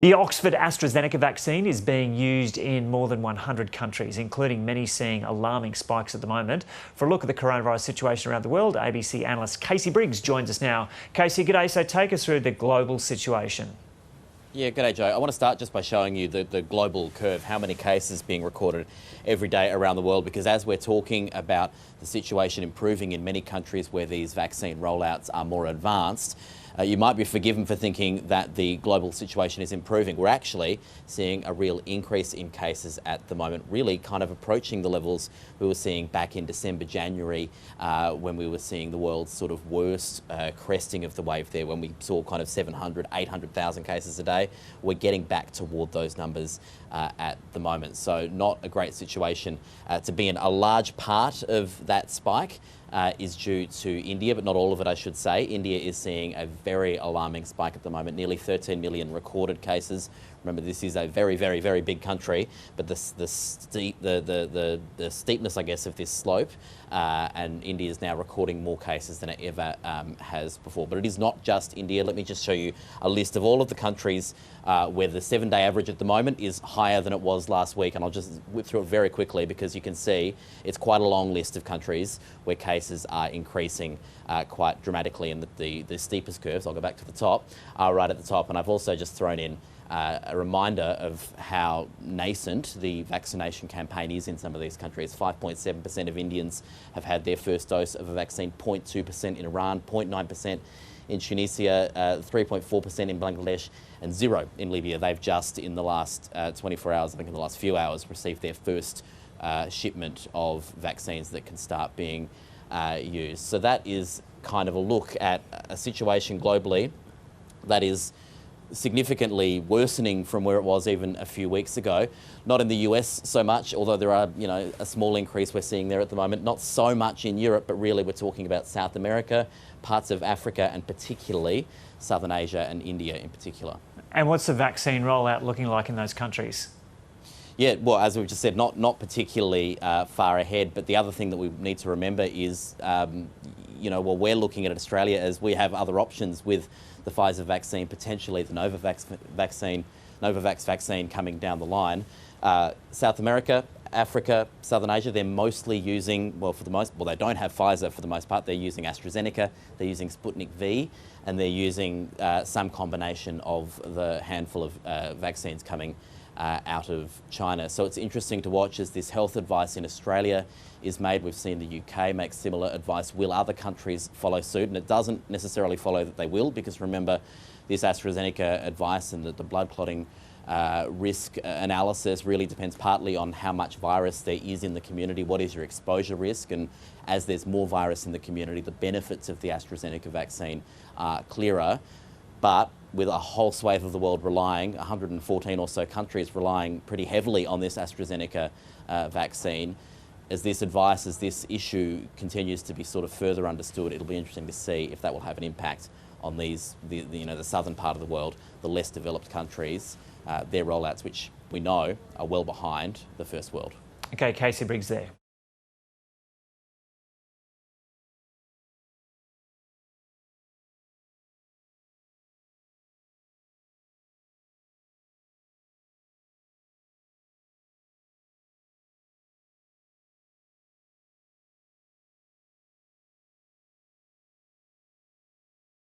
The Oxford-AstraZeneca vaccine is being used in more than 100 countries, including many seeing alarming spikes at the moment. For a look at the coronavirus situation around the world, ABC analyst Casey Briggs joins us now. Casey, g'day. So take us through the global situation. Yeah, g'day Joe. I want to start just by showing you the global curve, how many cases being recorded every day around the world, because as we're talking about the situation improving in many countries where these vaccine rollouts are more advanced, you might be forgiven for thinking that the global situation is improving. We're actually seeing a real increase in cases at the moment, really kind of approaching the levels we were seeing back in December, January, when we were seeing the world's sort of worst cresting of the wave there, when we saw kind of 700, 800,000 cases a day. We're getting back toward those numbers at the moment. So not a great situation to be in. A large part of that spike is due to India, but not all of it, I should say. India is seeing a very alarming spike at the moment, nearly 13 million recorded cases. Remember, this is a very, very, very big country, but the steepness, I guess, of this slope, and India is now recording more cases than it ever has before. But it is not just India. Let me just show you a list of all of the countries where the 7-day average at the moment is higher than it was last week. And I'll just whip through it very quickly because you can see it's quite a long list of countries where cases are increasing quite dramatically. And the steepest curves, I'll go back to the top, are right at the top. And I've also just thrown in a reminder of how nascent the vaccination campaign is in some of these countries. 5.7% of Indians have had their first dose of a vaccine, 0.2% in Iran, 0.9% in Tunisia, 3.4% in Bangladesh, and 0 in Libya. They've just, in the last 24 hours, I think in the last few hours, received their first shipment of vaccines that can start being used. So that is kind of a look at a situation globally that is significantly worsening from where it was even a few weeks ago. Not in the US so much, although there are, a small increase we're seeing there at the moment. Not so much in Europe, but really we're talking about South America, parts of Africa, and particularly Southern Asia and India in particular. And what's the vaccine rollout looking like in those countries? Yeah, well, as we've just said, not particularly far ahead. But the other thing that we need to remember is, we're looking at Australia as we have other options with the Pfizer vaccine, potentially the Novavax vaccine coming down the line. South America, Africa, Southern Asia, they're mostly using, they don't have Pfizer for the most part. They're using AstraZeneca, they're using Sputnik V, and they're using some combination of the handful of vaccines coming out of China. So it's interesting to watch as this health advice in Australia is made. We've seen the UK make similar advice. Will other countries follow suit? And it doesn't necessarily follow that they will, because remember, this AstraZeneca advice and the blood clotting risk analysis really depends partly on how much virus there is in the community. What is your exposure risk? And as there's more virus in the community, the benefits of the AstraZeneca vaccine are clearer. But with a whole swathe of the world relying, 114 or so countries relying pretty heavily on this AstraZeneca vaccine, as this advice, as this issue continues to be sort of further understood, it'll be interesting to see if that will have an impact on the southern part of the world, the less developed countries, their rollouts, which we know are well behind the first world. Okay, Casey Briggs there.